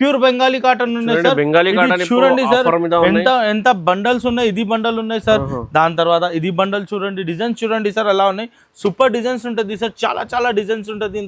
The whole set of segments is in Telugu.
ప్యూర్ బెంగాలీ కాటన్ ఉన్నాయి సార్. బెంగాలీ కాటన్ చూడండి సార్ ఎంత ఎంత బండల్స్ ఉన్నాయి. ఇది బండల్ ఉన్నాయి సార్. దాని తర్వాత ఇది బండల్ చూడండి. డిజైన్స్ చూడండి సార్ ఎలా ఉన్నాయి. సూపర్ డిజైన్స్ ఉంటుంది సార్. చాలా చాలా డిజైన్స్ ఉంటుంది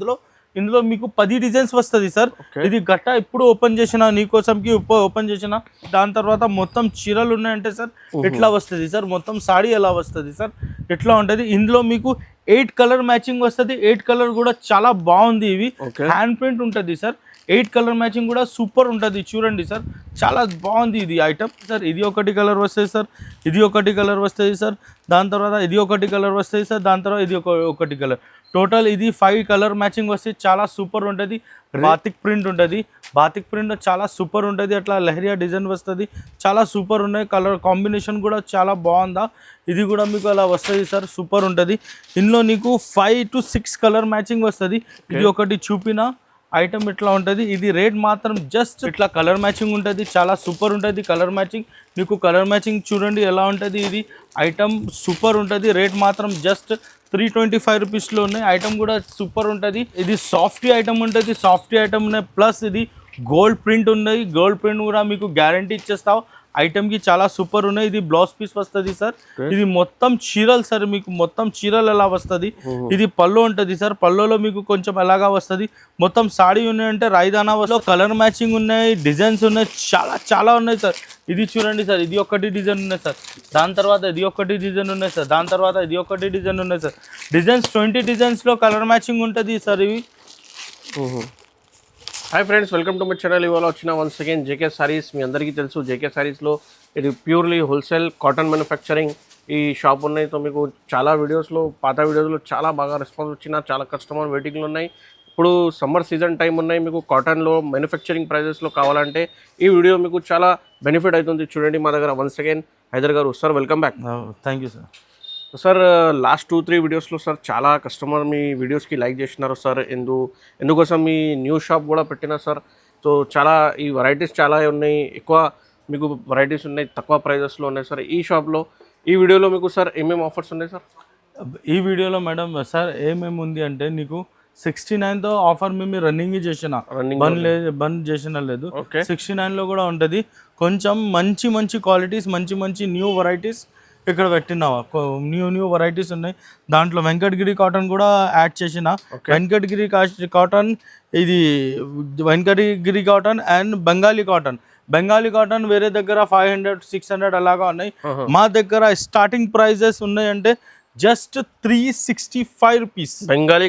ఇందులో మీకు 10 డిజైన్స్ వస్తుంది సార్. ఇది గట్ట ఇప్పుడు ఓపెన్ చేసిన నీకోసంకి ఓపెన్ చేసిన. దాని తర్వాత మొత్తం చీరలు ఉన్నాయంటే సార్ ఎట్లా వస్తుంది సార్. మొత్తం సాడీ ఎలా వస్తుంది సార్ ఎట్లా ఉంటుంది. ఇందులో మీకు 8 కలర్ మ్యాచింగ్ వస్తుంది. 8 కలర్ కూడా చాలా బాగుంది. ఇవి హ్యాండ్ ప్రింట్ ఉంటుంది సార్. 8 కలర్ మ్యాచింగ్ కూడా సూపర్ ఉంటుంది. చూడండి సార్ చాలా బాగుంది ఇది ఐటమ్ సార్. ఇది ఒకటి కలర్ వస్తుంది సార్. ఇది ఒకటి కలర్ వస్తుంది సార్. దాని తర్వాత ఇది ఒకటి కలర్ వస్తుంది సార్. దాని తర్వాత ఇది ఒకటి కలర్. టోటల్ ఇది 5 కలర్ మ్యాచింగ్ వస్తుంది. చాలా సూపర్ ఉంటుంది. బాతిక్ ప్రింట్ ఉంటుంది. బాతిక్ ప్రింట్ చాలా సూపర్ ఉంటుంది. అట్లా లహరియా డిజైన్ వస్తుంది. చాలా సూపర్ ఉన్నాయి. కలర్ కాంబినేషన్ కూడా చాలా బాగుందా. ఇది కూడా మీకు అలా వస్తుంది సార్. సూపర్ ఉంటుంది. ఇందులో నీకు 5 to 6 కలర్ మ్యాచింగ్ వస్తుంది. ఇది ఒకటి చూపిన ఐటమ్ ఇట్లా ఉంటుంది. ఇది రేట్ మాత్రం జస్ట్ ఇట్లా కలర్ మ్యాచింగ్ ఉంటుంది. చాలా సూపర్ ఉంటుంది కలర్ మ్యాచింగ్. మీకు కలర్ మ్యాచింగ్ చూడండి ఎలా ఉంటుంది. ఇది ఐటమ్ సూపర్ ఉంటుంది. రేట్ మాత్రం జస్ట్ 325 రూపీస్లో ఉన్నాయి. ఐటమ్ కూడా సూపర్ ఉంటుంది. ఇది సాఫ్టీ ఐటమ్ ఉంటుంది. సాఫ్టీ ఐటమ్ ఉన్నాయి. ప్లస్ ఇది గోల్డ్ ప్రింట్ ఉన్నాయి. గోల్డ్ ప్రింట్ కూడా మీకు గ్యారంటీ ఇచ్చేస్తావు. ఐటమ్కి చాలా సూపర్ ఉన్నాయి. ఇది బ్లౌజ్ పీస్ వస్తుంది సార్. ఇది మొత్తం చీరలు సార్. మీకు మొత్తం చీరలు ఎలా వస్తుంది. ఇది పళ్ళు ఉంటుంది సార్. పళ్ళులో మీకు కొంచెం ఎలాగా వస్తుంది. మొత్తం సాడీ ఉన్నాయంటే రైదానాలో కలర్ మ్యాచింగ్ ఉన్నాయి. డిజైన్స్ ఉన్నాయి. చాలా చాలా ఉన్నాయి సార్. ఇది చూడండి సార్. ఇది ఒకటి డిజైన్ ఉన్నాయి సార్. దాని తర్వాత ఇది ఒకటి డిజైన్ ఉన్నాయి సార్. దాని తర్వాత ఇది ఒకటి డిజైన్ ఉన్నాయి సార్. డిజైన్స్ 20 డిజైన్స్లో కలర్ మ్యాచింగ్ ఉంటుంది సార్. ఇవి hi friends, welcome to my channel. ఇవాళ వచ్చిన వన్స్ అగైన్ జేకే సారీస్. మీ అందరికీ తెలుసు జేకే సారీస్లో ఇది ప్యూర్లీ హోల్సేల్ కాటన్ మ్యానుఫ్యాక్చరింగ్ ఈ షాప్ ఉన్నాయి. సో మీకు చాలా వీడియోస్లో పాత వీడియోస్లో చాలా బాగా రెస్పాన్స్ వచ్చిన చాలా కస్టమర్ వెయిటింగ్లు ఉన్నాయి. ఇప్పుడు సమ్మర్ సీజన్ టైం ఉన్నాయి. మీకు కాటన్లో మ్యానుఫ్యాక్చరింగ్ ప్రైజెస్లో కావాలంటే ఈ వీడియో మీకు చాలా బెనిఫిట్ అవుతుంది. చూడండి మా దగ్గర వన్స్ అగైన్ హైదర్ గారు. Sir welcome back. Thank you sir. Sir last 2-3 వీడియోస్లో సార్ చాలా కస్టమర్ మీ వీడియోస్కి లైక్ చేసినారు సార్. ఎందుకోసం మీ న్యూ షాప్ కూడా పెట్టినా సార్. సో చాలా ఈ వెరైటీస్ చాలా ఉన్నాయి. ఎక్కువ మీకు వెరైటీస్ ఉన్నాయి. తక్కువ ప్రైజెస్లో ఉన్నాయి సార్ ఈ షాప్లో. ఈ వీడియోలో మీకు సార్ ఏమేమి ఆఫర్స్ ఉన్నాయి సార్? ఈ వీడియోలో మేడం సార్ ఏమేమి ఉంది అంటే నీకు 69తో ఆఫర్ మేము రన్నింగ్ చేసిన బంద్ చేసిన లేదు. 69లో కూడా ఉంటుంది. కొంచెం మంచి మంచి క్వాలిటీస్ మంచి మంచి న్యూ వెరైటీస్ ఇక్కడ పెట్టినావా. న్యూ వెరైటీస్ ఉన్నాయి. దాంట్లో వెంకటగిరి కాటన్ కూడా యాడ్ చేసిన. వెంకటగిరి కాటన్, ఇది Venkatagiri cotton and Bengali cotton వేరే దగ్గర 500-600 అలాగా ఉన్నాయి. మా దగ్గర స్టార్టింగ్ ప్రైజెస్ ఉన్నాయంటే just 365 rupees. Bengali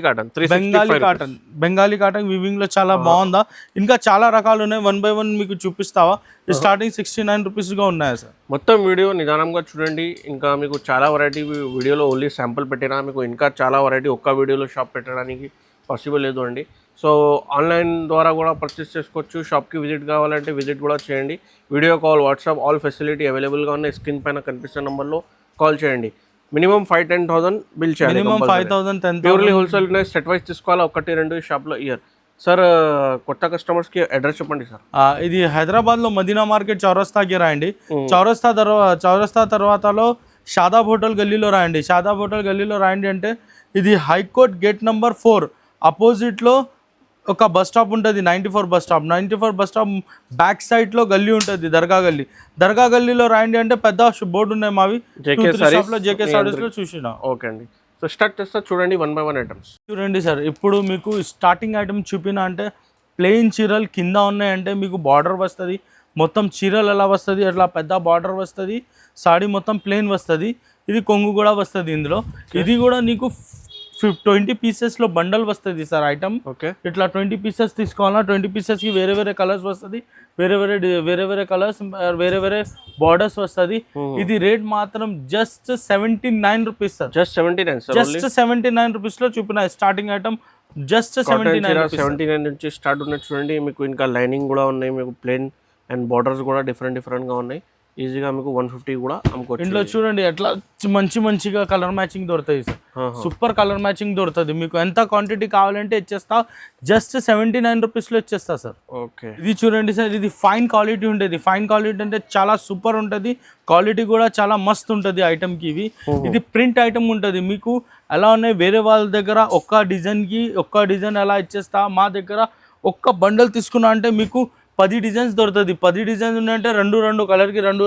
cotton weaving లో చాలా బాగుందా. ఇంకా చాలా రకాలు ఉన్నాయి. 1 by 1 మీకు చూపిస్తావా. స్టార్టింగ్ 69 రూపీస్గా ఉన్నాయా సార్. మొత్తం వీడియో నిదానంగా చూడండి. ఇంకా మీకు చాలా వెరైటీ వీడియోలో ఓన్లీ శాంపుల్ పెట్టినా మీకు ఇంకా చాలా వెరైటీ ఒక్క వీడియోలో షాప్ పెట్టడానికి పాసిబుల్ లేదు అండి. సో ఆన్లైన్ ద్వారా కూడా పర్చేస్ చేసుకోవచ్చు. షాప్కి విజిట్ కావాలంటే విజిట్ కూడా చేయండి. Video call, WhatsApp all facility అవైలబుల్గా ఉన్నాయి. స్క్రీన్ పైన కనిపిస్తున్న నెంబర్లో కాల్ చేయండి. మినిమం 5-10,000 బిల్ చేయాలి. Minimum 5,000-10,000 purely wholesale set wise తీసుకోవాలి. 1-2 షాప్లో ఇయర్. సార్ కొత్త కస్టమర్స్కి అడ్రస్ చెప్పండి సార్. ఇది హైదరాబాద్లో మదీనా మార్కెట్ చౌరస్తాకి రాయండి. చౌరస్తా తర్వాతలో షాదాబ్ హోటల్ గల్లీలో రాయండి. షాదాబ్ హోటల్ గల్లీలో రాయండి అంటే ఇది హైకోర్ట్ గేట్ నెంబర్ 4 అపోజిట్లో ఒక బస్ స్టాప్ ఉంటుంది. 94 బస్ స్టాప్ బ్యాక్ సైడ్లో గల్లీ ఉంటుంది. దర్గా గల్లీలో రాయండి అంటే పెద్ద బోర్డు ఉన్నాయి మావి. జేకే సారీస్లో చూసిన. ఓకే అండి. సో స్టార్ట్ చేస్తా చూడండి 1 by 1 ఐటమ్స్ చూడండి సార్. ఇప్పుడు మీకు స్టార్టింగ్ ఐటమ్ చూపిన అంటే ప్లెయిన్ చీరలు కింద ఉన్నాయంటే మీకు బార్డర్ వస్తుంది. మొత్తం చీరలు ఎలా వస్తుంది అట్లా పెద్ద బార్డర్ వస్తుంది. సాడీ మొత్తం ప్లెయిన్ వస్తుంది. ఇది కొంగు కూడా వస్తుంది ఇందులో. ఇది కూడా నీకు 20 పీసెస్లో బండల్ వస్తుంది సార్ ఐటమ్. ఇట్లా 20 పీసెస్ తీసుకోవాలా. 20 పీసెస్కి వేరే వేరే కలర్స్ వస్తుంది. వేరే వేరే కలర్స్ వేరే వేరే బార్డర్స్ వస్తుంది. ఇది రేట్ మాత్రం జస్ట్ 79 రూపీస్ సార్. జస్ట్ 79 రూపీస్లో చూపిన స్టార్టింగ్ ఐటమ్. జస్ట్ 79 నుంచి స్టార్ట్ ఉన్నాయి. చూడండి మీకు ఇంకా లైనింగ్ కూడా ఉన్నాయి. మీకు ప్లెయిన్ అండ్ బార్డర్స్ కూడా డిఫరెంట్గా ఉన్నాయి. ఈజీగా మీకు 150 కూడా అమ్ముకోవచ్చు. ఇంట్లో చూడండి ఎట్లా మంచిగా కలర్ మ్యాచింగ్ దొరుకుతుంది సార్. సూపర్ కలర్ మ్యాచింగ్ దొరుకుతుంది. మీకు ఎంత క్వాంటిటీ కావాలంటే ఇచ్చేస్తా. జస్ట్ 79 రూపీస్లో ఇచ్చేస్తా సార్. ఓకే. ఇది చూడండి సార్. ఇది ఫైన్ క్వాలిటీ ఉంటుంది. ఫైన్ క్వాలిటీ అంటే చాలా సూపర్ ఉంటుంది. క్వాలిటీ కూడా చాలా మస్తు ఉంటుంది ఐటమ్కి. ఇది ప్రింట్ ఐటమ్ ఉంటుంది. మీకు ఎలా ఉన్నాయి వేరే వాళ్ళ దగ్గర ఒక్క డిజైన్ ఎలా ఇచ్చేస్తా. మా దగ్గర ఒక్క బండల్ తీసుకున్నా అంటే మీకు 10 డిజైన్స్ దొరుకుతుంది. 10 డిజైన్స్ ఉన్నాయంటే రెండు కలర్కి రెండు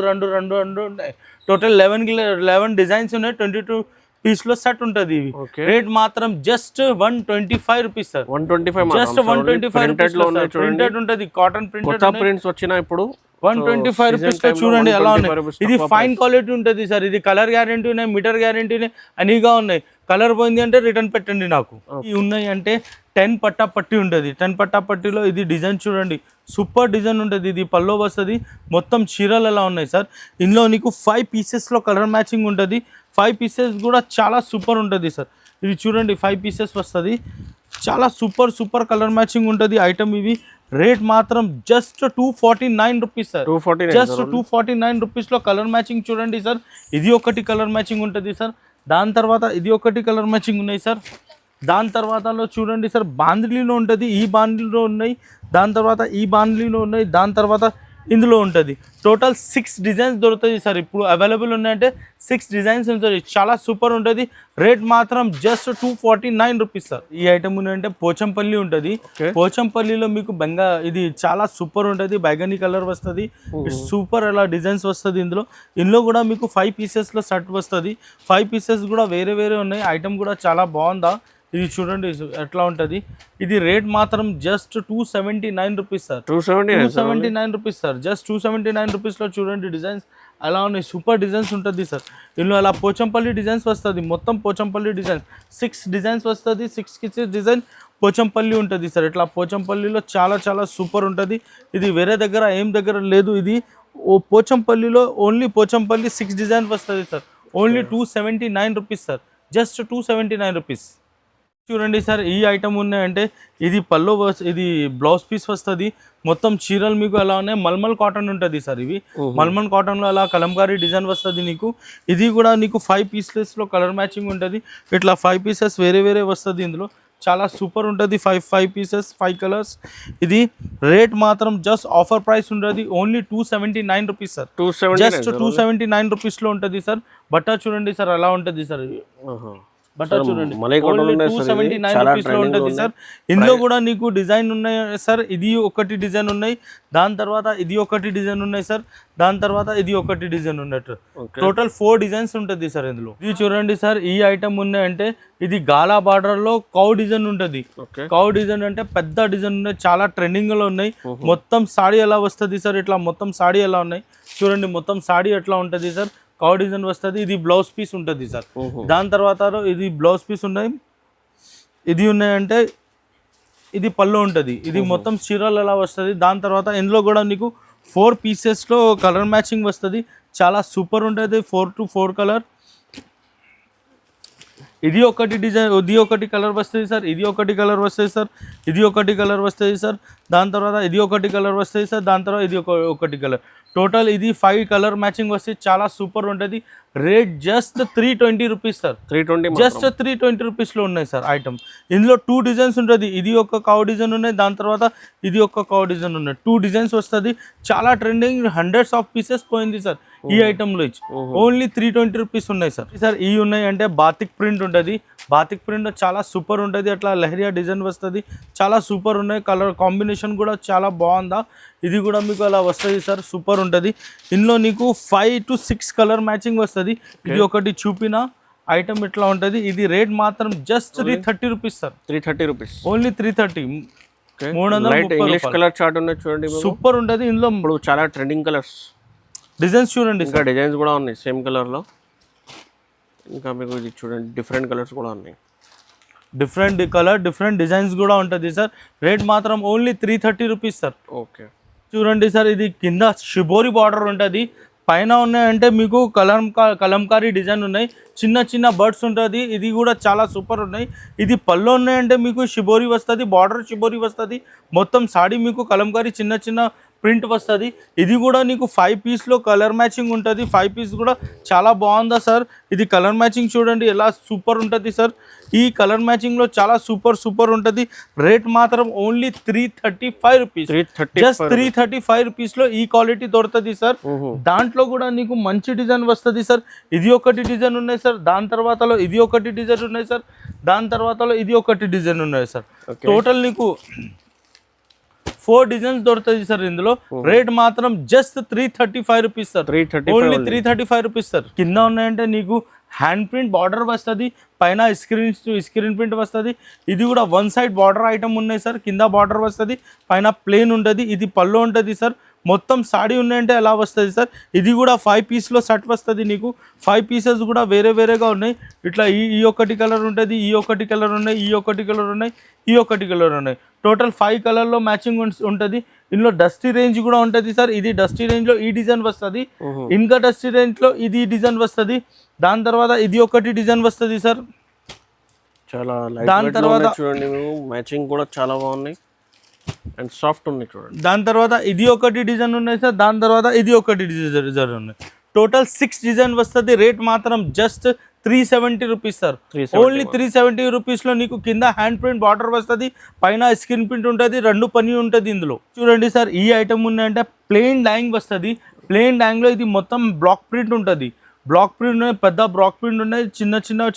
ఉన్నాయి. టోటల్ 11 డిజైన్స్ ఉన్నాయి. 22 పీస్లో సెట్ ఉంటుంది. ఇవి రేట్ మాత్రం just 125 rupees sir. 125 just 125 rupees printed ఉంటుంది. కాటన్ ప్రింట్స్ వచ్చినా ఇప్పుడు 125 రూపీస్ లో చూడండి ఎలా ఉన్నాయి. ఇది ఫైన్ క్వాలిటీ ఉంటుంది సార్. ఇది కలర్ గ్యారంటీ ఉన్నాయి, మీటర్ గ్యారంటీ ఉన్నాయి, అనిగా ఉన్నాయి. కలర్ పోయింది అంటే రిటర్న్ పెట్టండి నాకు. ఇవి ఉన్నాయి అంటే 10 పట్టా పట్టి ఉంటుంది. 10 పట్టా పట్టిలో ఇది డిజైన్ చూడండి, సూపర్ డిజైన్ ఉంటుంది. ఇది పల్లో వస్తుంది. మొత్తం చీరలు ఎలా ఉన్నాయి సార్. ఇందులో నీకు 5 పీసెస్లో కలర్ మ్యాచింగ్ ఉంటుంది. 5 పీసెస్ కూడా చాలా సూపర్ ఉంటుంది సార్. ఇది చూడండి 5 పీసెస్ వస్తుంది. చాలా సూపర్ కలర్ మ్యాచింగ్ ఉంటుంది ఐటమ్. ఇవి రేట్ మాత్రం జస్ట్ 249 రూపీస్ సార్. జస్ట్ 249 రూపీస్లో కలర్ మ్యాచింగ్ చూడండి సార్. ఇది ఒకటి కలర్ మ్యాచింగ్ ఉంటుంది సార్. దాని తర్వాత ఇది ఒకటి కలర్ మ్యాచింగ్ ఉన్నాయి సార్. దాని తర్వాతలో చూడండి సార్ బాందిలీలో ఉంటుంది. ఈ బాందిలీలో ఉన్నాయి. దాని తర్వాత ఈ బాందిలీలో ఉన్నాయి. దాని తర్వాత ఇందులో ఉంటుంది. టోటల్ 6 డిజైన్స్ దొరుకుతుంది సార్. ఇప్పుడు అవైలబుల్ ఉన్నాయంటే 6 డిజైన్స్ ఉంటుంది. చాలా సూపర్ ఉంటుంది. రేట్ మాత్రం జస్ట్ 249 రూపీస్ సార్. ఈ ఐటమ్ ఉన్నాయంటే పోచంపల్లి ఉంటుంది. పోచంపల్లిలో మీకు ఇది చాలా సూపర్ ఉంటుంది. బైగనీ కలర్ వస్తుంది. సూపర్ అలా డిజైన్స్ వస్తుంది. ఇందులో కూడా మీకు 5 పీసెస్లో సెట్ వస్తుంది. 5 పీసెస్ కూడా వేరే ఉన్నాయి. ఐటమ్ కూడా చాలా బాగుందా. ఇది చూడండి ఎట్లా ఉంటుంది. ఇది రేట్ మాత్రం just 279 rupees sir. 279 rupees sir. Just 279 రూపీస్లో చూడండి డిజైన్స్ అలా ఉన్నాయి. సూపర్ డిజైన్స్ ఉంటుంది సార్. ఇందులో అలా పోచంపల్లి డిజైన్స్ వస్తుంది. మొత్తం పోచంపల్లి డిజైన్స్ 6 డిజైన్స్ వస్తుంది. 6 డిజైన్ పోచంపల్లి ఉంటుంది సార్. ఇట్లా పోచంపల్లిలో చాలా సూపర్ ఉంటుంది. ఇది వేరే ఏం దగ్గర లేదు. ఇది పోచంపల్లిలో ఓన్లీ పోచంపల్లి 6 డిజైన్ వస్తుంది sir. Only 279 rupees sir. Just 279 rupees. చూడండి సార్ ఈ ఐటమ్ ఉన్నాయంటే ఇది పల్లో ఇది బ్లౌజ్ పీస్ వస్తుంది. మొత్తం చీరలు మీకు ఎలా ఉన్నాయి మల్మల్ కాటన్ ఉంటుంది సార్. ఇవి మల్మల్ కాటన్లో అలా కలంకారీ డిజైన్ వస్తుంది నీకు. ఇది కూడా నీకు 5 పీసెస్లో కలర్ మ్యాచింగ్ ఉంటుంది. ఇట్లా 5 పీసెస్ వేరే వస్తుంది. ఇందులో చాలా సూపర్ ఉంటుంది. 5 పీసెస్ 5 కలర్స్. ఇది రేట్ మాత్రం జస్ట్ ఆఫర్ ప్రైస్ ఉంటుంది. Only 279 rupees sir. జస్ట్ 279 రూపీస్లో ఉంటుంది సార్. బట్ట చూడండి సార్ ఎలా ఉంటుంది సార్. బట్ట చూడండి 279 రూపీస్లో ఉంటుంది సార్. ఇందులో కూడా నీకు డిజైన్ ఉన్నాయి సార్. ఇది ఒకటి డిజైన్ ఉన్నాయి. దాని తర్వాత ఇది ఒకటి డిజైన్ ఉన్నాయి సార్. దాని తర్వాత ఇది ఒకటి డిజైన్ ఉన్నట్టు టోటల్ 4 డిజైన్స్ ఉంటుంది సార్. ఇందులో ఇది చూడండి సార్. ఈ ఐటమ్ ఉన్నాయంటే ఇది గాలా బార్డర్లో కౌ డిజైన్ ఉంటుంది. కౌ డిజైన్ అంటే పెద్ద డిజైన్ ఉన్నాయి. చాలా ట్రెండింగ్లో ఉన్నాయి. మొత్తం సాడీ ఎలా వస్తుంది సార్. ఇట్లా మొత్తం సాడీ ఎలా ఉన్నాయి చూడండి. మొత్తం సాడీ ఎట్లా ఉంటుంది సార్. కౌ డిజైన్ వస్తుంది. ఇది బ్లౌజ్ పీస్ ఉంటుంది సార్. దాని తర్వాత ఇది బ్లౌజ్ పీస్ ఉన్నాయి. ఇది ఉన్నాయంటే ఇది పళ్ళు ఉంటుంది. ఇది మొత్తం చీరలు ఎలా వస్తుంది. దాని తర్వాత ఇందులో కూడా నీకు 4 పీసెస్లో కలర్ మ్యాచింగ్ వస్తుంది. చాలా సూపర్ ఉంటుంది. 4 to 4 కలర్. ఇది ఒకటి డిజైన్, ఇది ఒకటి కలర్ వస్తుంది సార్. ఇది ఒకటి కలర్ వస్తుంది సార్. ఇది ఒకటి కలర్ వస్తుంది సార్. దాని తర్వాత ఇది ఒకటి కలర్ వస్తుంది సార్. దాని తర్వాత ఇది ఒకటి కలర్. టోటల్ ఇది 5 కలర్ మ్యాచింగ్ వస్తుంది. చాలా సూపర్ ఉంటుంది. Rate just 320 rupees sir. 320 just 320 రూపీస్లో ఉన్నాయి సార్ ఐటమ్. ఇందులో 2 డిజైన్స్ ఉంటుంది. ఇది ఒక కౌ డిజైన్ ఉన్నాయి. దాని తర్వాత ఇది ఒక కౌ డిజైన్ ఉన్నాయి. 2 డిజైన్స్ వస్తుంది. చాలా ట్రెండింగ్. హండ్రెడ్స్ ఆఫ్ పీసెస్ పోయింది సార్ ఈ ఐటమ్లో. ఇచ్చి ఓన్లీ 320 రూపీస్ ఉన్నాయి సార్. సార్ ఇవి ఉన్నాయి అంటే బాతిక్ ప్రింట్ ఉంటుంది. బాతిక్ ప్రింట్ చాలా సూపర్ ఉంటుంది. అట్లా లెహరియా డిజైన్ వస్తుంది. చాలా సూపర్ ఉన్నాయి. కలర్ కాంబినేషన్ కూడా చాలా బాగుందా. ఇది కూడా మీకు అలా వస్తుంది సార్. సూపర్ ఉంటుంది. ఇందులో నీకు 5 to 6 కలర్ మ్యాచింగ్ వస్తుంది. ఇది ఒకటి చూపిన ఐటమ్ ఇట్లా ఉంటుంది. ఇది రేట్ మాత్రం just 330 rupees sir. 330 rupees only. 330 330 colour chart ఉన్నాయి చూడండి. సూపర్ ఉంటుంది. ఇందులో ఇప్పుడు చాలా ట్రెండింగ్ కలర్స్ డిజైన్స్ చూడండి. ఇంకా డిజైన్స్ కూడా ఉన్నాయి సేమ్ కలర్లో. ఇంకా మీకు ఇది చూడండి డిఫరెంట్ కలర్స్ కూడా ఉన్నాయి. డిఫరెంట్ కలర్ డిఫరెంట్ డిజైన్స్ కూడా ఉంటుంది సార్. రేట్ మాత్రం ఓన్లీ 330 రూపీస్ సార్. ఓకే చూడండి సార్. ఇది కింద షిబోరి బార్డర్ ఉంటుంది. పైన ఉన్నాయంటే మీకు కలంకారీ డిజైన్ ఉన్నాయి. చిన్న బర్డ్స్ ఉంటుంది. ఇది కూడా చాలా సూపర్ ఉన్నాయి. ఇది పళ్ళు ఉన్నాయంటే మీకు షిబోరి వస్తుంది. బార్డర్ షిబోరి వస్తుంది. మొత్తం సాడీ మీకు కలంకారీ చిన్న ప్రింట్ వస్తుంది. ఇది కూడా నీకు 5 పీస్లో కలర్ మ్యాచింగ్ ఉంటుంది. 5 పీస్ కూడా చాలా బాగుందా సార్. ఇది కలర్ మ్యాచింగ్ చూడండి ఎలా సూపర్ ఉంటుంది సార్. ఈ కలర్ మ్యాచింగ్లో చాలా సూపర్ ఉంటుంది. రేట్ మాత్రం ఓన్లీ 335 రూపీస్. జస్ట్ 335 రూపీస్లో ఈ క్వాలిటీ దొరుకుతుంది సార్. దాంట్లో కూడా నీకు మంచి డిజైన్ వస్తుంది సార్. ఇది ఒకటి డిజైన్ ఉన్నాయి సార్. దాని తర్వాతలో ఇది ఒకటి డిజైన్ ఉన్నాయి సార్. దాని తర్వాతలో ఇది ఒకటి డిజైన్ ఉన్నాయి సార్. టోటల్ నీకు 4 డిజైన్స్ దొరుకుతాయి సార్ ఇందులో. రేట్ మాత్రం just 335 rupees sir. 335 only 335 rupees sir. కింద ఉన్నాయంటే నీకు హ్యాండ్ ప్రింట్ బార్డర్ వస్తుంది, పైన స్క్రీన్ ప్రింట్ వస్తుంది. ఇది కూడా 1 సైడ్ బార్డర్ ఐటమ్ ఉన్నాయి సార్. కింద బార్డర్ వస్తుంది, పైన ప్లేన్ ఉంటుంది. ఇది పళ్ళు ఉంటుంది సార్. మొత్తం సాడీ ఉన్నాయంటే ఎలా వస్తుంది సార్. ఇది కూడా 5 పీస్లో సెట్ వస్తుంది నీకు. 5 పీసెస్ కూడా వేరే వేరేగా ఉన్నాయి. ఇట్లా ఈ ఒకటి కలర్ ఉంటుంది, ఈ ఒకటి కలర్ ఉన్నాయి, ఈ ఒకటి కలర్ ఉన్నాయి, ఈ ఒకటి కలర్ ఉన్నాయి. టోటల్ 5 కలర్లో మ్యాచింగ్ ఉంటుంది. ఇందులో డస్టీ రేంజ్ కూడా ఉంటుంది సార్. ఇది డస్టీ రేంజ్లో ఈ డిజైన్ వస్తుంది, ఇంకా డస్టీ రేంజ్లో ఇది డిజైన్ వస్తుంది. దాని తర్వాత ఇది ఒకటి డిజైన్ వస్తుంది సార్. చాలా దాని తర్వాత చూడండి మ్యాచింగ్ కూడా చాలా బాగున్నాయి అండ్ సాఫ్ట్ ఉన్నాయి చూడండి. దాని తర్వాత ఇది ఒకటి డిజైన్ ఉన్నాయి సార్. దాని తర్వాత ఇది ఒకటి డిజైన్ ఉన్నాయి. టోటల్ 6 డిజైన్ వస్తుంది. రేట్ మాత్రం జస్ట్ 370 రూపీస్ సార్. ఓన్లీ 370 రూపీస్లో నీకు కింద హ్యాండ్ ప్రింట్ బార్డర్ వస్తుంది, పైన స్క్రీన్ ప్రింట్ ఉంటుంది, 2 పని ఉంటుంది ఇందులో. చూడండి సార్, ఈ ఐటమ్ ఉన్నాయంటే ప్లెయిన్ డాయింగ్ వస్తుంది. ప్లెయిన్ డాయింగ్లో ఇది మొత్తం బ్లాక్ ప్రింట్ ఉంటుంది. బ్లాక్ ప్రింట్ ఉన్నాయి, పెద్ద బ్లాక్ ప్రింట్ ఉన్నాయి,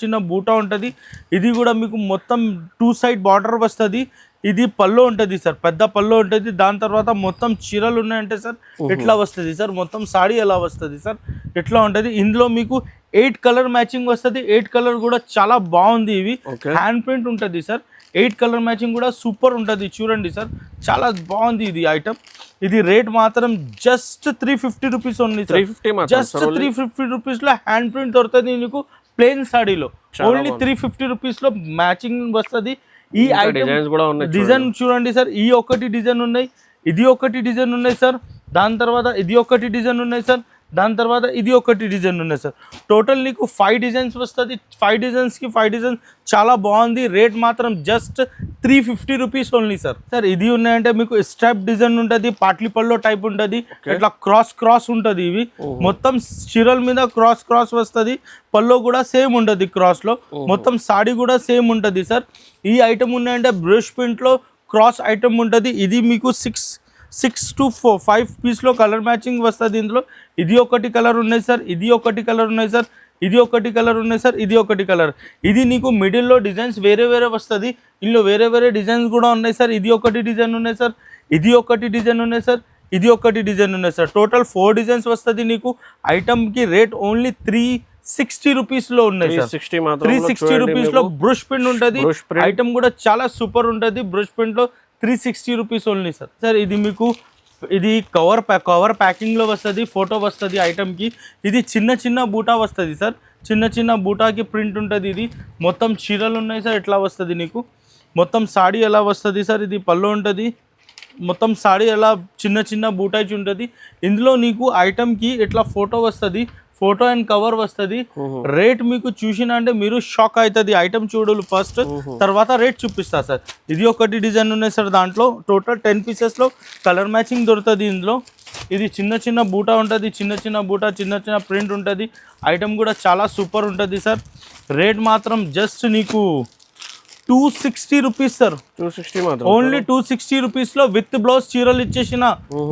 చిన్న బూటా ఉంటుంది. ఇది కూడా మీకు మొత్తం 2 సైడ్ బార్డర్ వస్తుంది. ఇది పళ్ళు ఉంటుంది సార్, పెద్ద పళ్ళు ఉంటుంది. దాని తర్వాత మొత్తం చీరలు ఉన్నాయంటే సార్ ఎట్లా వస్తుంది సార్, మొత్తం సాడీ ఎలా వస్తుంది సార్, ఎట్లా ఉంటుంది. ఇందులో మీకు 8 కలర్ మ్యాచింగ్ వస్తుంది. 8 కలర్ కూడా చాలా బాగుంది. ఇవి హ్యాండ్ ప్రింట్ ఉంటుంది సార్. 8 కలర్ మ్యాచింగ్ కూడా సూపర్ ఉంటుంది. చూడండి సార్, చాలా బాగుంది ఇది ఐటమ్. ఇది రేట్ మాత్రం just 350 rupees only sir. Just 350 రూపీస్లో హ్యాండ్ ప్రింట్ దొరుకుతుంది నీకు ప్లెయిన్ సాడీలో. ఓన్లీ 350 రూపీస్లో మ్యాచింగ్ వస్తుంది. ఈ ఐటమ్ డిజైన్ చూడండి సార్, ఈ ఒకటి డిజైన్ ఉన్నాయి, ఇది ఒకటి డిజైన్ ఉన్నాయి సార్. దాని తర్వాత ఇది ఒకటి డిజైన్ ఉన్నాయి సార్. దాని తర్వాత ఇది ఒకటి డిజైన్ ఉన్నాయి సార్. టోటల్ నీకు 5 డిజైన్స్ వస్తుంది. 5 డిజైన్స్కి 5 డిజైన్స్ చాలా బాగుంది. రేట్ మాత్రం just 350 rupees only sir. Sir ఇది ఉన్నాయంటే మీకు స్ట్రైప్ డిజైన్ ఉంటుంది, పాట్లీ పల్లో టైప్ ఉంటుంది, ఇట్లా క్రాస్ ఉంటుంది. ఇవి మొత్తం చీరల మీద క్రాస్ వస్తుంది. పల్లో కూడా సేమ్ ఉంటుంది క్రాస్లో. మొత్తం సాడీ కూడా సేమ్ ఉంటుంది సార్. ఈ ఐటమ్ ఉన్నాయంటే బ్రష్ ప్రింట్లో క్రాస్ ఐటమ్ ఉంటుంది. ఇది మీకు 6 to 5 పీస్లో కలర్ మ్యాచింగ్ వస్తుంది ఇందులో. ఇది ఒకటి కలర్ ఉన్నాయి సార్, ఇది ఒకటి కలర్ ఉన్నాయి సార్, ఇది ఒకటి కలర్ ఉన్నాయి సార్, ఇది ఒకటి కలర్. ఇది నీకు మిడిల్లో డిజైన్స్ వేరే వస్తుంది. ఇందులో వేరే డిజైన్స్ కూడా ఉన్నాయి సార్. ఇది ఒకటి డిజైన్ ఉన్నాయి సార్, ఇది ఒకటి డిజైన్ ఉన్నాయి సార్, ఇది ఒకటి డిజైన్ ఉన్నాయి సార్. టోటల్ 4 డిజైన్స్ వస్తుంది నీకు. ఐటమ్కి రేట్ ఓన్లీ 360 రూపీస్లో ఉన్నాయి సార్. 360 రూపీస్లో బ్రష్ ప్రింట్ ఉంటుంది. ఐటమ్ కూడా చాలా సూపర్ ఉంటుంది. బ్రష్ ప్రింట్లో 360 రూపీస్ ఓన్లీ సార్. సార్ ఇది మీకు ఇది కవర్ ప్యాకింగ్లో వస్తుంది, ఫోటో వస్తుంది ఐటమ్కి. ఇది చిన్న బూటా వస్తుంది సార్. చిన్న బూటాకి ప్రింట్ ఉంటుంది. ఇది మొత్తం చీరలు ఉన్నాయి సార్. ఎట్లా వస్తుంది నీకు మొత్తం సాడీ ఎలా వస్తుంది సార్. ఇది పళ్ళు ఉంటుంది. మొత్తం సాడీ ఎలా చిన్న బూటాచి ఉంటుంది. ఇందులో నీకు ఐటమ్కి ఇట్లా ఫోటో వస్తుంది, ఫోటో అండ్ కవర్ వస్తుంది. రేట్ మీకు చూసిన అంటే మీరు షాక్ అవుతుంది. ఐటమ్ చూడాలి ఫస్ట్, తర్వాత రేట్ చూపిస్తా సార్. ఇది ఒకటి డిజైన్ ఉన్నాయి సార్. దాంట్లో టోటల్ 10 పీసెస్లో కలర్ మ్యాచింగ్ దొరుకుతుంది ఇందులో. ఇది చిన్న బూటా ఉంటుంది, చిన్న బూటా, చిన్న ప్రింట్ ఉంటుంది. ఐటమ్ కూడా చాలా సూపర్ ఉంటుంది సార్. రేట్ మాత్రం జస్ట్ నీకు 260 రూపీస్ సార్. 260 మాత్రం. ఓన్లీ 260 రూపీస్లో విత్ బ్లౌజ్ చీరలు ఇచ్చేసిన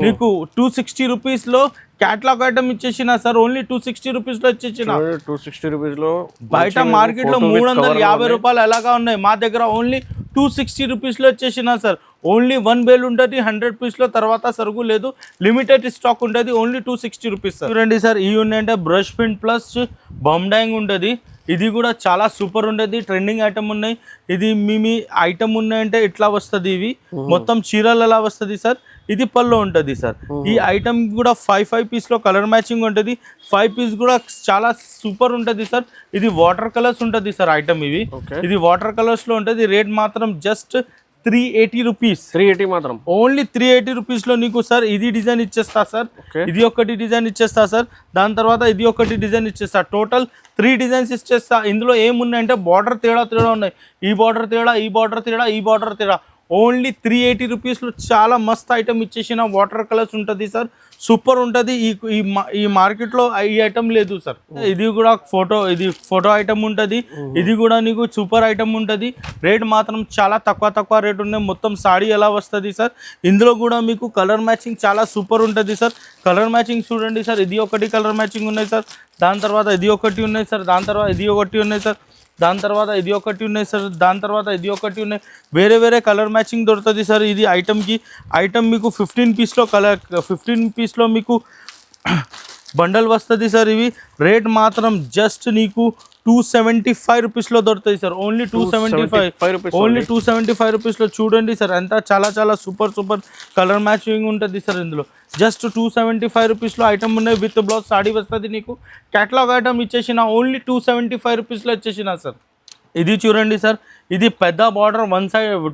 నీకు 260 రూపీస్లో క్యాటలాగ్ ఐటమ్ ఇచ్చేసిన సార్. ఓన్లీ 260 రూపీస్లో ఇచ్చేసిన. 260 రూపీస్లో బయట మార్కెట్లో 350 రూపాయలు ఎలాగా ఉన్నాయి, మా దగ్గర ఓన్లీ 260 రూపీస్లో వచ్చేసిన సార్. ఓన్లీ 1 బేల్ ఉంటుంది 100 పీస్లో. తర్వాత సరుకు లేదు, లిమిటెడ్ స్టాక్ ఉంటుంది. Only 260 rupees sir. చూడండి సార్, ఈ ఉన్నాయంటే బ్రష్ ప్రింట్ ప్లస్ బాండాయింగ్ ఉంటుంది. ఇది కూడా చాలా సూపర్ ఉంటుంది. ట్రెండింగ్ ఐటమ్ ఉన్నాయి. ఇది మీ ఐటమ్ ఉన్నాయంటే ఇట్లా వస్తుంది. ఇవి మొత్తం చీరలు ఎలా వస్తుంది సార్. ఇది పళ్ళు ఉంటుంది సార్. ఈ ఐటమ్ కూడా 5 పీస్లో కలర్ మ్యాచింగ్ ఉంటుంది. 5 పీస్ కూడా చాలా సూపర్ ఉంటుంది సార్. ఇది వాటర్ కలర్స్ ఉంటుంది సార్ ఐటమ్. ఇది వాటర్ కలర్స్లో ఉంటుంది. రేట్ మాత్రం జస్ట్ 380 రూపీస్. 380 మాత్రం. ఓన్లీ 380 రూపీస్లో నీకు సార్ ఇది డిజైన్ ఇచ్చేస్తా సార్. ఇది ఒకటి డిజైన్ ఇచ్చేస్తా సార్. దాని తర్వాత ఇది ఒకటి డిజైన్ ఇచ్చేస్తా. టోటల్ 3 డిజైన్స్ ఇచ్చేస్తా. ఇందులో ఏమున్నాయంటే బార్డర్ తేడా ఉన్నాయి. ఈ బార్డర్ తేడా, ఈ బార్డర్ తేడా, ఈ బార్డర్ తేడా. ఓన్లీ 380 రూపీస్లో చాలా మస్త్ ఐటమ్ ఇచ్చేసిన. వాటర్ కలర్స్ ఉంటుంది సార్. సూపర్ ఉంటుంది. ఈ మార్కెట్లో ఈ ఐటమ్ లేదు సార్. ఇది కూడా ఫోటో ఐటమ్ ఉంటుంది. ఇది కూడా నీకు సూపర్ ఐటమ్ ఉంటుంది. రేట్ మాత్రం చాలా తక్కువ రేట్ ఉన్నాయి. మొత్తం సాడీ ఎలా వస్తుంది సార్. ఇందులో కూడా మీకు కలర్ మ్యాచింగ్ చాలా సూపర్ ఉంటుంది సార్. కలర్ మ్యాచింగ్ చూడండి సార్. ఇది ఒకటి కలర్ మ్యాచింగ్ ఉన్నాయి సార్. దాని తర్వాత ఇది ఒకటి ఉన్నాయి సార్. దాని తర్వాత ఇది ఒకటి ఉన్నాయి సార్. దాని తర్వాత ఇది ఒకటి ఉన్నాయి సార్, దాని తర్వాత ఇది ఒకటి ఉన్నాయి, వేరే వేరే కలర్ మ్యాచింగ్ దొరుకుతుంది సార్. ఇది ఐటమ్ మీకు 15 పీస్లో 15 పీస్లో మీకు బండల్ వస్తుంది సార్. ఇవి రేట్ మాత్రం జస్ట్ నీకు 275 రూపీస్లో దొరుకుతాయి సార్. ఓన్లీ 275 రూపీస్లో చూడండి సార్. అంతా చాలా సూపర్ కలర్ మ్యాచింగ్ ఉంటుంది సార్. ఇందులో జస్ట్ 275 రూపీస్లో ఐటమ్ ఉన్నాయి. విత్ బ్లౌజ్ సాడీ వస్తుంది. నీకు క్యాటలాగ్ ఐటమ్ ఇచ్చేసిన ఓన్లీ 275 రూపీస్లో ఇచ్చేసిన సార్. ఇది చూడండి సార్, ఇది పెద్ద బార్డర్,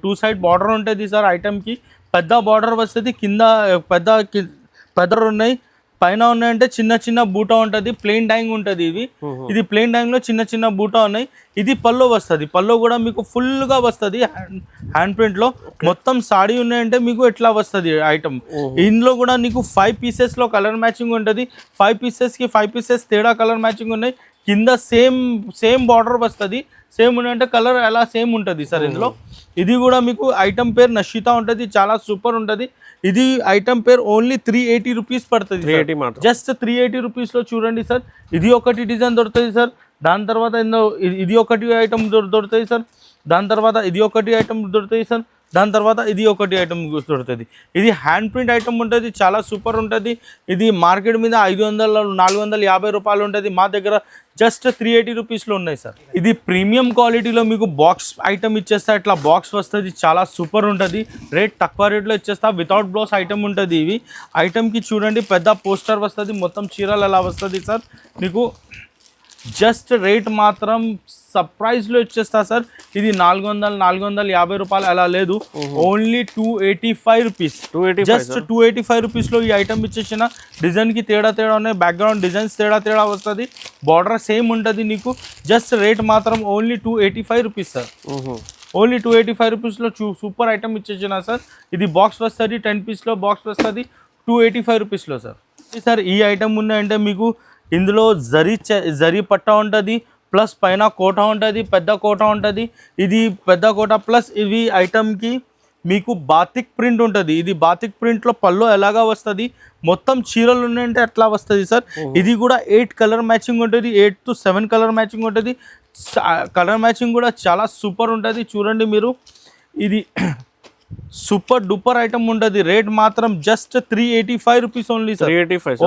2 సైడ్ బార్డర్ ఉంటుంది సార్. ఐటమ్కి పెద్ద బార్డర్ వస్తుంది. కింద పెద్ద ఉన్నాయి, పైన ఉన్నాయంటే చిన్న బూటా ఉంటుంది. ప్లెయిన్ డైంగ్ ఉంటుంది. ఇది ప్లెయిన్ డైంగ్ లో చిన్న బూటా ఉన్నాయి. ఇది పల్లో వస్తుంది. పల్లో కూడా మీకు ఫుల్ గా వస్తుంది. హ్యాండ్ ప్రింట్ లో మొత్తం సాడీ ఉన్నాయంటే మీకు ఎట్లా వస్తుంది ఐటమ్. ఇందులో కూడా నీకు 5 పీసెస్ లో కలర్ మ్యాచింగ్ ఉంటుంది. 5 పీసెస్ కి 5 పీసెస్ తేడా కలర్ మ్యాచింగ్ ఉన్నాయి. కింద సేమ్ బార్డర్ వస్తుంది. సేమ్ ఉన్నాయంటే కలర్ అలా సేమ్ ఉంటుంది సార్ ఇందులో. ఇది కూడా మీకు ఐటమ్ పేరు నషితా ఉంటుంది. చాలా సూపర్ ఉంటుంది. ఇది ఐటమ్ పేరు ఓన్లీ 380 రూపీస్ పడుతుంది. జస్ట్ 380 రూపీస్లో చూడండి సార్. ఇది ఒకటి డిజైన్ దొరుకుతుంది సార్. దాని తర్వాత ఇది ఒకటి ఐటమ్ దొరుకుతుంది సార్. దాని తర్వాత ఇది ఒకటి ఐటమ్ దొరుకుతుంది సార్. దాని తర్వాత ఇది ఒకటి ఐటమ్ దొరుకుతుంది. ఇది హ్యాండ్ ప్రింట్ ఐటమ్ ఉంటుంది. చాలా సూపర్ ఉంటుంది. ఇది మార్కెట్ మీద 450 రూపాయలు ఉంటుంది. మా దగ్గర జస్ట్ 380 రూపీస్లో ఉన్నాయి సార్. ఇది ప్రీమియం క్వాలిటీలో మీకు బాక్స్ ఐటమ్ ఇచ్చేస్తా. ఇట్లా బాక్స్ వస్తుంది. చాలా సూపర్ ఉంటుంది. రేట్ తక్కువ రేట్లో ఇచ్చేస్తా. వితౌట్ బ్లౌజ్ ఐటమ్ ఉంటుంది. ఇవి ఐటమ్కి చూడండి పెద్ద పోస్టర్ వస్తుంది. మొత్తం చీరలు అలా వస్తుంది సార్. మీకు జస్ట్ రేట్ మాత్రం సర్ప్రైజ్లో ఇచ్చేస్తా సార్. ఇది 450 రూపాయలు అలా లేదు. Only 285 rupees. జస్ట్ 285 రూపీస్లో ఈ ఐటమ్ ఇచ్చేసిన. డిజైన్కి తేడా ఉన్నాయి. బ్యాక్గ్రౌండ్ డిజైన్స్ తేడా వస్తుంది. బార్డర్ సేమ్ ఉంటుంది నీకు. జస్ట్ రేట్ మాత్రం ఓన్లీ 285 రూపీస్ సార్. ఓన్లీ 285 రూపీస్లో సూపర్ ఐటమ్ ఇచ్చేసిన సార్. ఇది బాక్స్ వస్తుంది. 10 పీస్లో బాక్స్ వస్తుంది. 285 రూపీస్లో సార్. సార్ ఈ ఐటమ్ ఉన్నాయంటే మీకు ఇందులో జరీ పట్టా ఉంటుంది. ప్లస్ పైన కోట ఉంటుంది. పెద్ద కోట ఉంటుంది. ఇది పెద్ద కోట ప్లస్ ఇవి ఐటమ్కి మీకు బాతిక్ ప్రింట్ ఉంటుంది. ఇది బాతిక్ ప్రింట్లో పళ్ళు ఎలాగా వస్తుంది. మొత్తం చీరలు ఉన్నాయంటే అట్లా వస్తుంది సార్. ఇది కూడా 8 కలర్ మ్యాచింగ్ ఉంటుంది. 8 to 7 కలర్ మ్యాచింగ్ ఉంటుంది. కలర్ మ్యాచింగ్ కూడా చాలా సూపర్ ఉంటుంది. చూడండి మీరు. ఇది సూపర్ డూపర్ ఐటమ్ ఉంటుంది. రేట్ మాత్రం just 385 rupees only sir.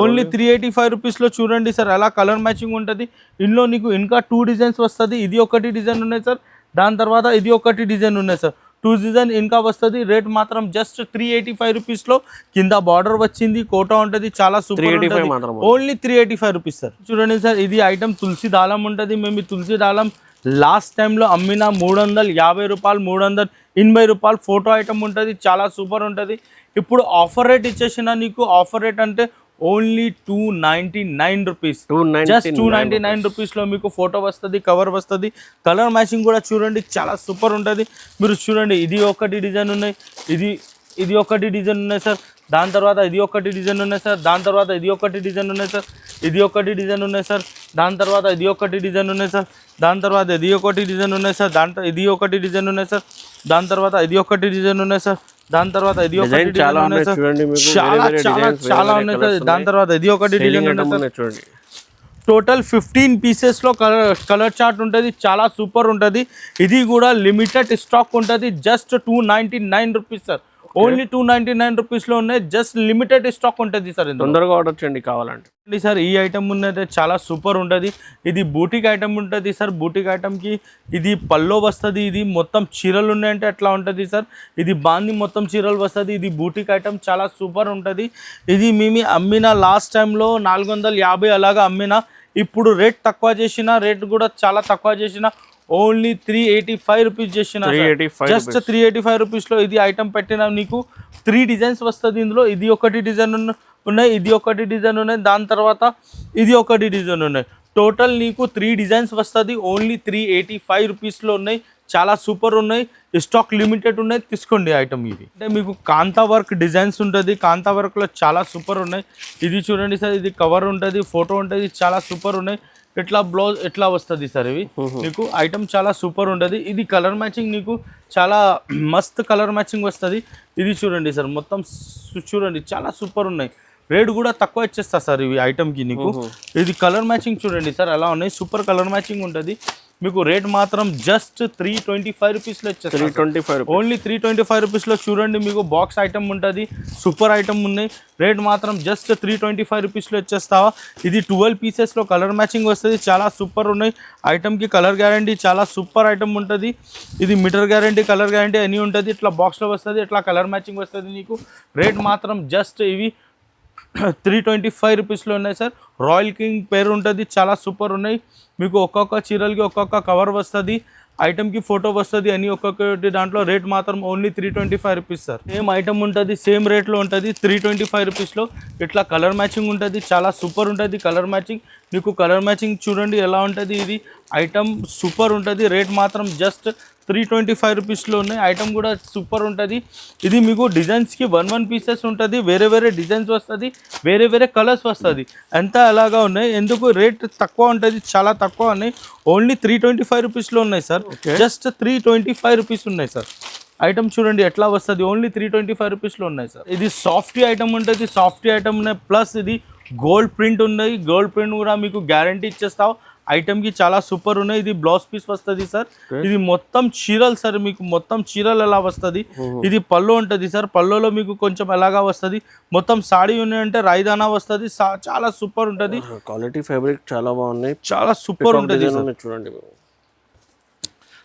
Only 385 రూపీస్లో చూడండి సార్. అలా కలర్ మ్యాచింగ్ ఉంటుంది. ఇందులో నీకు ఇంకా 2 డిజైన్స్ వస్తుంది. ఇది ఒకటి డిజైన్ ఉన్నాయి సార్. దాని తర్వాత ఇది ఒకటి డిజైన్ ఉన్నాయి సార్. 2 డిజైన్ ఇంకా వస్తుంది. రేట్ మాత్రం జస్ట్ 385 రూపీస్లో. కింద బార్డర్ వచ్చింది. కోటా ఉంటుంది. చాలా సూపర్ ఉంటుంది. Only 385 rupees sir. చూడండి సార్, ఇది ఐటమ్ తులసి దాళం ఉంటుంది. మేము ఈ తులసి దాళం లాస్ట్ టైంలో అమ్మిన 350 రూపాయలు, 380 రూపాయలు ఫోటో ఐటమ్ ఉంటుంది. చాలా సూపర్ ఉంటుంది. ఇప్పుడు ఆఫర్ రేట్ ఇచ్చేసిన నీకు. ఆఫర్ రేట్ అంటే ఓన్లీ 299 రూపీస్. జస్ట్ 299 రూపీస్లో మీకు ఫోటో వస్తుంది, కవర్ వస్తుంది. కలర్ మ్యాచింగ్ కూడా చూడండి చాలా సూపర్ ఉంటుంది. మీరు చూడండి. ఇది ఒకటి డిజైన్ ఉన్నాయి. ఇది ఒకటి డిజైన్ ఉన్నాయి సార్. దాని తర్వాత ఇది ఒకటి డిజైన్ ఉన్నాయి సార్. దాని తర్వాత ఇది ఒకటి డిజైన్ ఉన్నాయి సార్. ఇది ఒకటి డిజైన్ ఉన్నాయి సార్. దాని తర్వాత ఇది ఒకటి డిజైన్ ఉన్నాయి సార్. దాని తర్వాత ఇది ఒకటి డిజైన్ ఉన్నాయి సార్. ఇది ఒకటి డిజైన్ ఉన్నాయి సార్. దాని తర్వాత ఇది ఒకటి డిజైన్ ఉన్నాయి సార్. దాని తర్వాత ఇది ఒకటి డిజైన్ ఉన్నాయి సార్. చాలా ఉన్నాయి సార్. దాని తర్వాత ఇది ఒకటి డిజైన్ ఉన్నాయి సార్. టోటల్ 15 పీసెస్లో కలర్ చార్ట్ ఉంటుంది. చాలా సూపర్ ఉంటుంది. ఇది కూడా లిమిటెడ్ స్టాక్ ఉంటుంది. Just 299 rupees sir. ఓన్లీ 299 రూపీస్లో ఉన్నాయి. జస్ట్ లిమిటెడ్ స్టాక్ ఉంటుంది సార్. తొందరగా ఆర్డర్ చేయండి కావాలంటే సార్. ఈ ఐటమ్ ఉన్నది చాలా సూపర్ ఉంటుంది. ఇది బూటిక్ ఐటమ్ ఉంటుంది సార్. బూటిక్ ఐటమ్కి ఇది పల్లో వస్తుంది. ఇది మొత్తం చీరలు ఉన్నాయంటే అట్లా ఉంటుంది సార్. ఇది బాంది మొత్తం చీరలు వస్తుంది. ఇది బూటిక్ ఐటమ్ చాలా సూపర్ ఉంటుంది. ఇది మేము అమ్మిన లాస్ట్ టైంలో 450 అలాగా అమ్మిన. ఇప్పుడు రేట్ తక్కువ చేసిన. రేట్ కూడా చాలా తక్కువ చేసిన. ఓన్లీ 385 రూపీస్ చేసిన. జస్ట్ 385 రూపీస్లో ఇది ఐటమ్ పెట్టిన. నీకు 3 డిజైన్స్ వస్తుంది ఇందులో. ఇది ఒకటి డిజైన్ ఉన్నాయి. ఇది ఒకటి డిజైన్ ఉన్నాయి. దాని తర్వాత ఇది ఒకటి డిజైన్ ఉన్నాయి. టోటల్ నీకు 3 డిజైన్స్ వస్తుంది. ఓన్లీ 385 రూపీస్లో ఉన్నాయి. చాలా సూపర్ ఉన్నాయి. స్టాక్ లిమిటెడ్ ఉన్నాయి. తీసుకోండి ఐటమ్. ఇది అంటే మీకు కాంతా వర్క్ డిజైన్స్ ఉంటుంది. కాంతా వర్క్లో చాలా సూపర్ ఉన్నాయి. ఇది చూడండి సార్. ఇది కవర్ ఉంటుంది, ఫోటో ఉంటుంది. చాలా సూపర్ ఉన్నాయి. ఇట్లా బ్లౌజ్ ఎట్లా వస్తుంది సార్. ఇవి మీకు ఐటమ్ చాలా సూపర్ ఉంటుంది. ఇది కలర్ మ్యాచింగ్ నీకు చాలా మస్త్ కలర్ మ్యాచింగ్ వస్తుంది. ఇది చూడండి సార్. మొత్తం చూడండి చాలా సూపర్ ఉన్నాయి. రేట్ కూడా తక్కువ ఇచ్చేస్తా సార్ ఇవి ఐటమ్కి నీకు. ఇది కలర్ మ్యాచింగ్ చూడండి సార్ ఎలా ఉన్నాయి. సూపర్ కలర్ మ్యాచింగ్ ఉంటుంది. మీకు రేట్ మాత్రం జస్ట్ 325 రూపీస్లో వచ్చేస్తుంది. 325 ఓన్లీ 325 రూపీస్లో చూడండి. మీకు బాక్స్ ఐటమ్ ఉంటుంది, సూపర్ ఐటమ్ ఉన్నాయి. రేట్ మాత్రం జస్ట్ 325 రూపీస్లో వచ్చేస్తావా. ఇది 12 పీసెస్లో కలర్ మ్యాచింగ్ వస్తుంది. చాలా సూపర్ ఉన్నాయి. ఐటమ్కి కలర్ గ్యారంటీ చాలా సూపర్ ఐటమ్ ఉంటుంది. ఇది మీటర్ గ్యారంటీ, కలర్ గ్యారంటీ అన్నీ ఉంటుంది. ఇట్లా బాక్స్లో వస్తుంది, ఇట్లా కలర్ మ్యాచింగ్ వస్తుంది నీకు. రేట్ మాత్రం జస్ట్ ఇవి 325 రూపీస్లో ఉన్నాయి సార్. రాయల్ కింగ్ పేరు ఉంటుంది, చాలా సూపర్ ఉన్నాయి. మీకు ఒక్కొక్క చీరలకి ఒక్కొక్క కవర్ వస్తుంది, ఐటమ్కి ఫోటో వస్తుంది, అని ఒక్కొక్కటి దాంట్లో. రేట్ మాత్రం only 325 rupees sir. Same item ఉంటుంది, సేమ్ రేట్లో ఉంటుంది, 325 రూపీస్లో. ఇట్లా కలర్ మ్యాచింగ్ ఉంటుంది, చాలా సూపర్ ఉంటుంది కలర్ మ్యాచింగ్. మీకు కలర్ మ్యాచింగ్ చూడండి ఎలా ఉంటుంది. ఇది ఐటమ్ సూపర్ ఉంటుంది. రేట్ మాత్రం జస్ట్ 325 రూపీస్లో ఉన్నాయి. ఐటమ్ కూడా సూపర్ ఉంటుంది. ఇది మీకు డిజైన్స్కి 1 పీసెస్ ఉంటుంది, వేరే వేరే డిజైన్స్ వస్తుంది, వేరే వేరే కలర్స్ వస్తుంది. అంతా అలాగా ఉన్నాయి. ఎందుకు రేట్ తక్కువ ఉంటుంది, చాలా తక్కువ ఉన్నాయి. ఓన్లీ 325 రూపీస్లో ఉన్నాయి సార్. జస్ట్ 325 రూపీస్ ఉన్నాయి సార్. ఐటమ్ చూడండి ఎట్లా వస్తుంది. ఓన్లీ 325 రూపీస్లో ఉన్నాయి సార్. ఇది సాఫ్టీ ఐటమ్ ఉంటుంది, సాఫ్టీ ఐటమ్ ఉన్నాయి. ప్లస్ ఇది గోల్డ్ ప్రింట్ ఉన్నాయి. గోల్డ్ ప్రింట్ కూడా మీకు గ్యారంటీ ఇచ్చేస్తావు. ఐటమ్కి చాలా సూపర్ ఉన్నాయి. ఇది బ్లౌజ్ పీస్ వస్తుంది సార్. ఇది మొత్తం చీరలు సార్. మీకు మొత్తం చీరలు ఎలా వస్తుంది. ఇది పళ్ళు ఉంటుంది సార్. పళ్ళులో మీకు కొంచెం ఎలాగా వస్తుంది. మొత్తం సాడీ ఉన్నాయంటే రైదానా వస్తుంది. చాలా సూపర్ ఉంటుంది. క్వాలిటీ ఫ్యాబ్రిక్ చాలా బాగున్నాయి, చాలా సూపర్ ఉంటుంది. చూడండి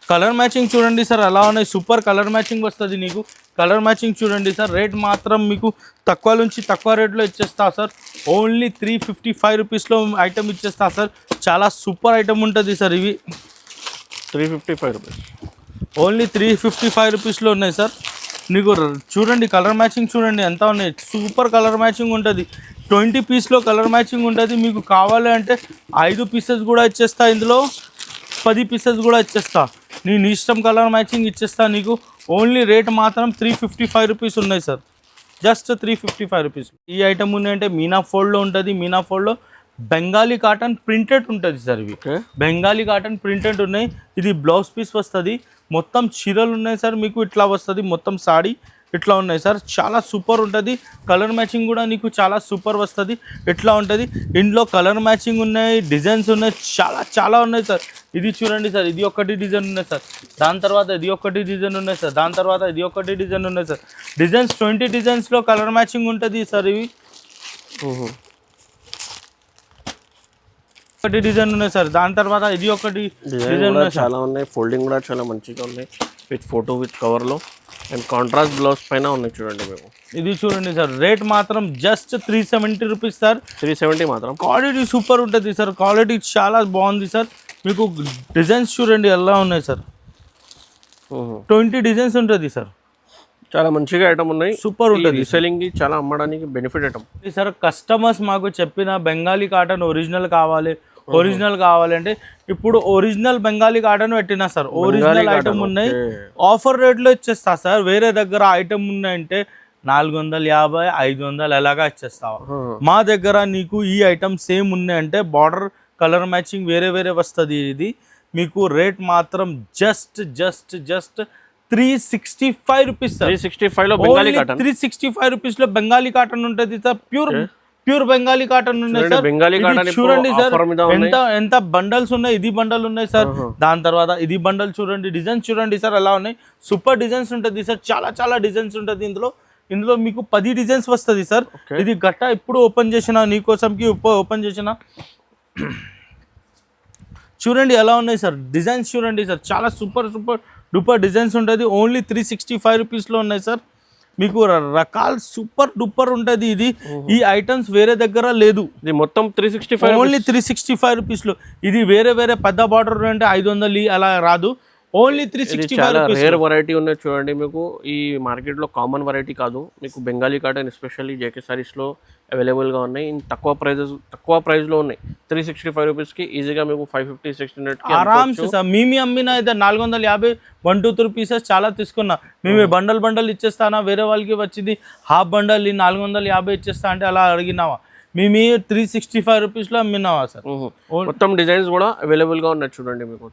కలర్ మ్యాచింగ్ చూడండి సార్ ఎలా ఉన్నాయి. సూపర్ కలర్ మ్యాచింగ్ వస్తుంది నీకు. కలర్ మ్యాచింగ్ చూడండి సార్. రేట్ మాత్రం మీకు తక్కువ నుంచి తక్కువ రేట్లో ఇచ్చేస్తా సార్. ఓన్లీ 355 రూపీస్లో ఐటమ్ ఇచ్చేస్తా సార్. చాలా సూపర్ ఐటమ్ ఉంటుంది సార్. ఇవి 355 రూపీస్, ఓన్లీ 355 రూపీస్లో ఉన్నాయి సార్. నీకు చూడండి కలర్ మ్యాచింగ్ చూడండి ఎంత ఉన్నాయి. సూపర్ కలర్ మ్యాచింగ్ ఉంటుంది. 20 పీస్లో కలర్ మ్యాచింగ్ ఉంటుంది. మీకు కావాలి అంటే 5 పీసెస్ కూడా ఇచ్చేస్తా, ఇందులో 10 పీసెస్ కూడా ఇచ్చేస్తా. నేను ఇష్టం కలర్ మ్యాచింగ్ ఇచ్చేస్తా నీకు. ఓన్లీ రేట్ మాత్రం 355 రూపీస్ ఉన్నాయి సార్. Just 355 rupees. ఈ ఐటమ్ ఉన్నాయంటే మీనా ఫోల్డ్లో ఉంటుంది. మీనా ఫోల్డ్లో బెంగాలీ కాటన్ ప్రింటెడ్ ఉంటుంది సార్. ఇవి బెంగాలీ కాటన్ ప్రింటెడ్ ఉన్నాయి. ఇది బ్లౌజ్ పీస్ వస్తుంది. మొత్తం చీరలు ఉన్నాయి సార్. మీకు ఇట్లా వస్తుంది, మొత్తం సాడీ ఇట్లా ఉన్నాయి సార్. చాలా సూపర్ ఉంటుంది. కలర్ మ్యాచింగ్ కూడా నీకు చాలా సూపర్ వస్తుంది. ఇట్లా ఉంటుంది. ఇందులో కలర్ మ్యాచింగ్ ఉన్నాయి, డిజైన్స్ ఉన్నాయి, చాలా చాలా ఉన్నాయి సార్. ఇది చూడండి సార్. ఇది ఒకటి డిజైన్ ఉన్నాయి సార్. దాని తర్వాత ఇది ఒకటి డిజైన్ ఉన్నాయి సార్. దాని తర్వాత ఇది ఒకటి డిజైన్ ఉన్నాయి సార్. డిజైన్స్ 20 డిజైన్స్లో కలర్ మ్యాచింగ్ ఉంటుంది సార్. ఇవి ఒకటి డిజైన్ ఉన్నాయి సార్. దాని తర్వాత ఇది ఒకటి డిజైన్ చాలా ఉన్నాయి. ఫోల్డింగ్ కూడా చాలా మంచిగా ఉన్నాయి. విత్ ఫోటో విత్ కవర్లో అండ్ కాంట్రాస్ట్ బ్లౌజ్ పైన ఉన్నాయి చూడండి. మేము ఇది చూడండి సార్. రేట్ మాత్రం జస్ట్ 370 రూపీస్ సార్. 370 మాత్రం. క్వాలిటీ సూపర్ ఉంటుంది సార్. క్వాలిటీ చాలా బాగుంది సార్. మీకు డిజైన్స్ చూడండి ఎలా ఉన్నాయి సార్. 20 డిజైన్స్ ఉంటుంది సార్. చాలా మంచిగా ఐటమ్ ఉన్నాయి. సూపర్ ఉంటుంది. రీసెల్లింగ్కి చాలా అమ్మడానికి బెనిఫిట్ ఐటమ్ సార్. కస్టమర్స్ మాకు చెప్పిన బెంగాలీ కాటన్ ఒరిజినల్ కావాలి, ఒరిజినల్ కావాలంటే ఇప్పుడు ఒరిజినల్ బెంగాలీ కాటన్ పెట్టినా సార్. ఒరిజినల్ ఐటమ్ ఉన్నాయి. ఆఫర్ రేట్లో ఇచ్చేస్తా సార్. వేరే దగ్గర ఐటమ్ ఉన్నాయంటే 450, 500 ఎలాగా ఇచ్చేస్తావా. మా దగ్గర నీకు ఈ ఐటమ్ సేమ్ ఉన్నాయంటే బార్డర్ కలర్ మ్యాచింగ్ వేరే వేరే వస్తుంది. ఇది మీకు రేట్ మాత్రం జస్ట్ 365 రూపీస్ సార్. 365లో బెంగాలీ కాటన్. 365 రూపీస్లో బెంగాలీ కాటన్ ఉంటుంది సార్. ప్యూర్ బెంగాలీ కాటన్ ఉన్నాయి సార్. బెంగాలీ కాటన్ చూడండి సార్ ఎంత బండల్స్ ఉన్నాయి. ఇది బండల్ ఉన్నాయి సార్. దాని తర్వాత ఇది బండల్ చూడండి. డిజైన్స్ చూడండి సార్ ఎలా ఉన్నాయి. సూపర్ డిజైన్స్ ఉంటుంది సార్. చాలా చాలా డిజైన్స్ ఉంటుంది ఇందులో మీకు 10 డిజైన్స్ వస్తుంది సార్. ఇది గట్ట ఇప్పుడు ఓపెన్ చేసిన నీకోసంకి ఓపెన్ చేసిన చూడండి ఎలా ఉన్నాయి సార్. డిజైన్స్ చూడండి సార్. చాలా సూపర్ డూపర్ డిజైన్స్ ఉంటుంది. ఓన్లీ 365 రూపీస్లో ఉన్నాయి సార్. మీకు రకాల సూపర్ డూపర్ ఉంటుంది. ఈ ఐటమ్స్ వేరే దగ్గర లేదు. ఇది మొత్తం 365, ఓన్లీ 365 రూపీస్లో. ఇది వేరే వేరే పెద్ద బార్డర్ అంటే 500 అలా రాదు. Only 365 rupees. రేర్ వెరైటీ ఉన్నాయి చూడండి. మీకు ఈ మార్కెట్లో కామన్ వెరైటీ కాదు. మీకు బెంగాలీ కాటన్ ఎస్పెషల్లీ జేకే సారీస్లో అవైలబుల్గా ఉన్నాయి. తక్కువ ప్రైస్లో ఉన్నాయి. 365 రూపీస్కి ఈజీగా మీకు 550, 600 ఆరామ్స్ సార్. మేము అమ్మిన అయితే 450 1 2 3 పీసెస్ చాలా తీసుకున్నా. మేము బండల్ ఇచ్చేస్తానా, వేరే వాళ్ళకి వచ్చింది హాఫ్ బండల్ 450 ఇచ్చేస్తా అంటే అలా అడిగినావా. మేము 365 రూపీస్లో అమ్మినావా సార్. మొత్తం డిజైన్స్ కూడా అవైలబుల్గా ఉన్నాయి చూడండి. మీకు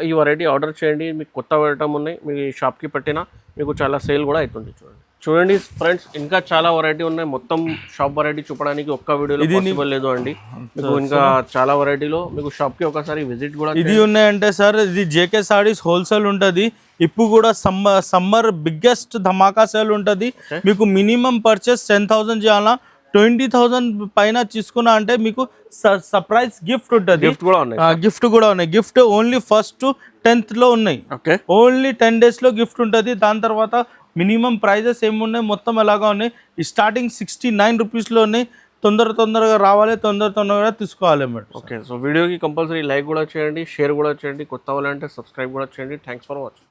ఈ వెరైటీ ఆర్డర్ చేయండి. మీకు కొత్త ఐటమ్ ఉన్నాయి. మీ షాప్కి పెట్టినా మీకు చాలా సేల్ కూడా అవుతుంది చూడండి. చూడండి ఫ్రెండ్స్, ఇంకా చాలా వెరైటీ ఉన్నాయి. మొత్తం షాప్ వెరైటీ చూపడానికి ఒక్క వీడియోలో పాసిబుల్ లేదు అండి. మీకు ఇంకా చాలా వెరైటీలో మీకు షాప్ కి ఒకసారి విజిట్ కూడా ఇది ఉన్నాయంటే సార్, ఇది జేకే సారీస్ హోల్సేల్ ఉంటది. ఇప్పుడు కూడా సమ్మర్ బిగ్గెస్ట్ ధమాకా సేల్ ఉంటది. మీకు మినిమం పర్చేస్ 10,000 చేయాలా, 20,000 పైన తీసుకున్నా అంటే మీకు సర్ప్రైజ్ గిఫ్ట్ ఉంటుంది. గిఫ్ట్ కూడా ఉన్నాయి. Gift only 1st to 10th లో ఉన్నాయి. ఓన్లీ 10 days లో గిఫ్ట్ ఉంటుంది. దాని తర్వాత మినిమం ప్రైజెస్ ఏమున్నాయి మొత్తం ఎలాగా ఉన్నాయి. స్టార్టింగ్ 69 రూపీస్లో ఉన్నాయి. తొందరగా రావాలి, తొందరగా తీసుకోవాలి మేడం. ఓకే, సో వీడియోకి కంపల్సరీ లైక్ కూడా చేయండి, షేర్ కూడా చేయండి. కొత్త వాళ్ళంటే సబ్స్క్రైబ్ కూడా చేయండి. Thanks for watching.